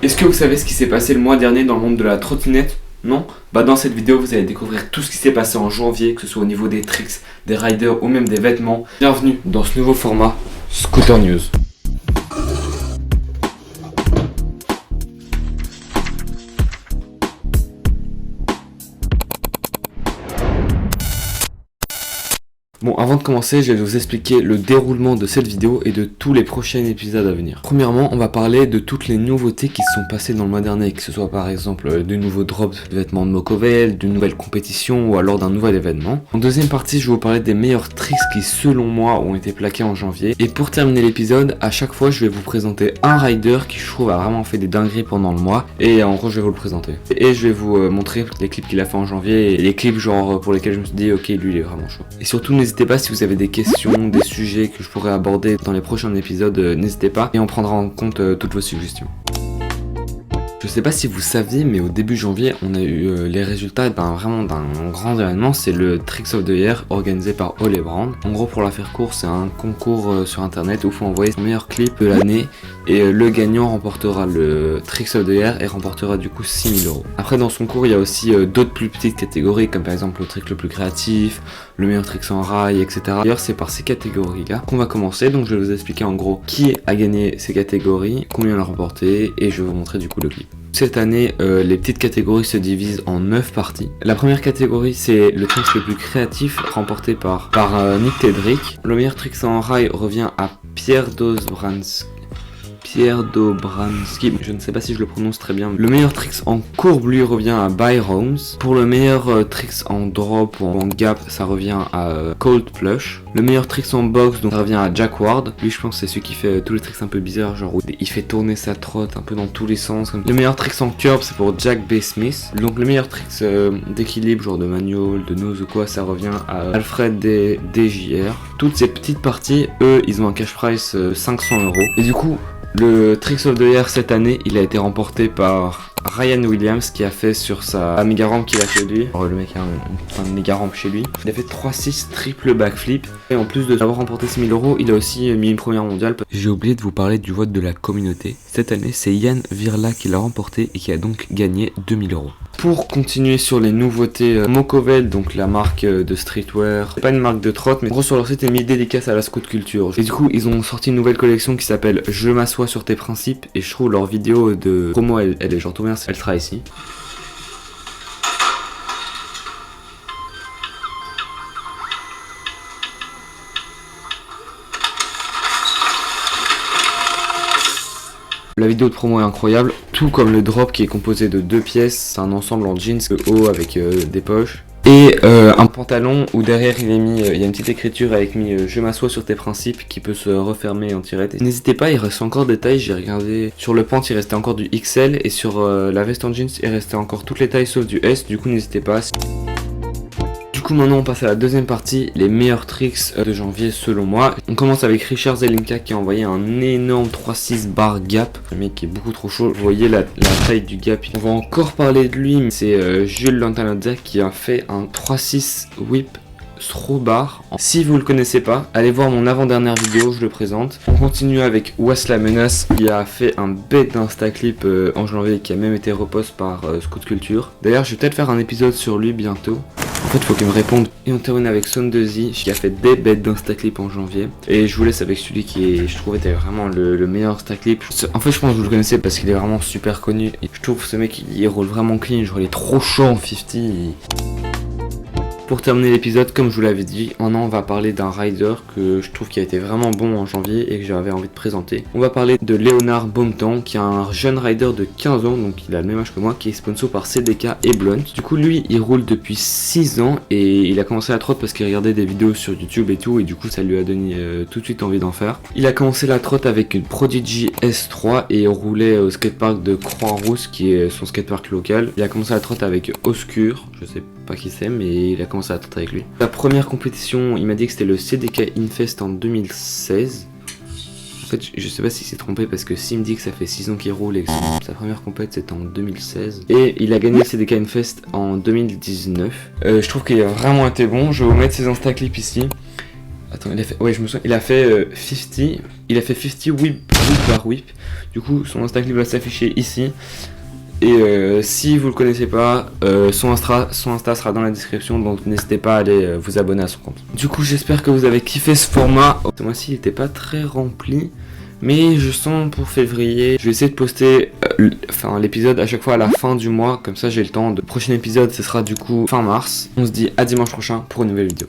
Est-ce que vous savez ce qui s'est passé le mois dernier dans le monde de la trottinette? Non? Bah dans cette vidéo vous allez découvrir tout ce qui s'est passé en janvier, que ce soit au niveau des tricks, des riders ou même des vêtements. Bienvenue dans ce nouveau format Scooter News. Bon, avant de commencer, je vais vous expliquer le déroulement de cette vidéo et de tous les prochains épisodes à venir. Premièrement, on va parler de toutes les nouveautés qui se sont passées dans le mois dernier, que ce soit par exemple de nouveaux drops de vêtements de Mocovel, d'une nouvelle compétition ou alors d'un nouvel événement. En deuxième partie, je vais vous parler des meilleurs tricks qui, selon moi, ont été plaqués en janvier. Et pour terminer l'épisode, à chaque fois, je vais vous présenter un rider qui, je trouve, a vraiment fait des dingueries pendant le mois. Et en gros, je vais vous le présenter. Et je vais vous montrer les clips qu'il a fait en janvier et les clips genre pour lesquels je me suis dit, ok, lui, il est vraiment chaud. Et surtout, n'hésitez pas si vous avez des questions, des sujets que je pourrais aborder dans les prochains épisodes, n'hésitez pas et on prendra en compte toutes vos suggestions. Je sais pas si vous saviez, mais au début janvier, on a eu les résultats d'un grand événement, c'est le Tricks of the Year organisé par Ole Brand. En gros, pour la faire court, c'est un concours sur internet où il faut envoyer son meilleur clip de l'année et le gagnant remportera le Tricks of the Year et remportera du coup 6 000 €. Après, dans son cours, il y a aussi d'autres plus petites catégories comme par exemple le trick le plus créatif, le meilleur trick en rail, etc. D'ailleurs, c'est par ces catégories-là qu'on va commencer, donc je vais vous expliquer en gros qui a gagné ces catégories, combien l'a remporté et je vais vous montrer du coup le clip. Cette année, les petites catégories se divisent en 9 parties. La première catégorie, c'est le trick le plus créatif, remporté par Nick Tedrick. Le meilleur trick en rail revient à Pierre Dobranski, je ne sais pas si je le prononce très bien. Le meilleur tricks en courbe lui revient à Byroms. Pour le meilleur tricks en drop ou en gap, ça revient à Cold Plush. Le meilleur tricks en box, donc ça revient à Jack Ward. Lui, je pense que c'est celui qui fait tous les tricks un peu bizarres, genre où il fait tourner sa trotte un peu dans tous les sens. Le meilleur tricks en curb, c'est pour Jack B. Smith. Donc le meilleur tricks d'équilibre, genre de manual, de nose ou quoi, ça revient à Alfred DJR. Toutes ces petites parties, eux, ils ont un cash price 500 €. Et du coup, le Tricks of the Year cette année, il a été remporté par Ryan Williams qui a fait sur sa méga rampe qu'il a chez lui. Alors, le mec a une méga rampe chez lui. Il a fait 3-6 triple backflip. Et en plus de avoir remporté 6 000 €, il a aussi mis une première mondiale. J'ai oublié de vous parler du vote de la communauté. Cette année, c'est Yann Virla qui l'a remporté et qui a donc gagné 2 000 €. Pour continuer sur les nouveautés, Mocovel, donc la marque de streetwear, c'est pas une marque de trotte, mais en gros sur leur site est mis dédicace à la scout culture. Et du coup, ils ont sorti une nouvelle collection qui s'appelle Je m'assois sur tes principes, et je trouve leur vidéo de promo, elle est genre trop bien, elle sera ici. La vidéo de promo est incroyable, tout comme le drop qui est composé de 2 pièces, c'est un ensemble en jeans haut avec des poches. Et un pantalon où derrière il y a une petite écriture avec mis je m'assois sur tes principes qui peut se refermer en tirette. N'hésitez pas, il reste encore des tailles, j'ai regardé sur le pant il restait encore du XL et sur la veste en jeans il restait encore toutes les tailles sauf du S, du coup n'hésitez pas. Du coup maintenant on passe à la deuxième partie, les meilleurs tricks de janvier selon moi. On commence avec Richard Zelinka qui a envoyé un énorme 3-6 bar gap. Le mec qui est beaucoup trop chaud, vous voyez la taille du gap. On va encore parler de lui, c'est Jules Lantanazza qui a fait un 3-6 whip throw bar. Si vous le connaissez pas, allez voir mon avant-dernière vidéo, je le présente. On continue avec Was la menace qui a fait un bête d'insta clip en janvier qui a même été repost par Scout Culture. D'ailleurs je vais peut-être faire un épisode sur lui bientôt. En fait, il faut qu'il me réponde. Et on termine avec Sondezy qui a fait des bêtes d'instaclip en janvier. Et je vous laisse avec celui qui, je trouve, était vraiment le meilleur instaclip. En fait, je pense que vous le connaissez parce qu'il est vraiment super connu. Et je trouve ce mec, il roule vraiment clean. Genre, il est trop chaud en 50. Pour terminer l'épisode, comme je vous l'avais dit, on va parler d'un rider que je trouve qui a été vraiment bon en janvier et que j'avais envie de présenter. On va parler de Léonard Baumtan, qui est un jeune rider de 15 ans, donc il a le même âge que moi, qui est sponsor par CDK et Blunt. Du coup, lui, il roule depuis 6 ans et il a commencé la trotte parce qu'il regardait des vidéos sur YouTube et tout, et du coup, ça lui a donné tout de suite envie d'en faire. Il a commencé la trotte avec une Prodigy S3 et il roulait au skatepark de Croix-Rousse, qui est son skatepark local. Il a commencé la trotte avec Oscur, je sais pas qui c'est, mais il a commencé à trotter avec lui. La première compétition, il m'a dit que c'était le CDK Infest en 2016. En fait, je sais pas si s'est trompé parce que s'il me dit que ça fait 6 ans qu'il roule et que sa première compète c'était en 2016. Et il a gagné le CDK Infest en 2019. Je trouve qu'il a vraiment été bon. Je vais vous mettre ses insta clips ici. Attends, il a fait. Ouais, je me souviens. Il a fait 50. Il a fait 50 whip par whip. Du coup, son Insta clip va s'afficher ici. Et si vous le connaissez pas, son Insta sera dans la description, donc n'hésitez pas à aller vous abonner à son compte. Du coup, j'espère que vous avez kiffé ce format. Ce mois-ci, il était pas très rempli. Mais je sens pour février, je vais essayer de poster l'épisode à chaque fois à la fin du mois. Comme ça, j'ai le temps. Le prochain épisode, ce sera du coup fin mars. On se dit à dimanche prochain pour une nouvelle vidéo.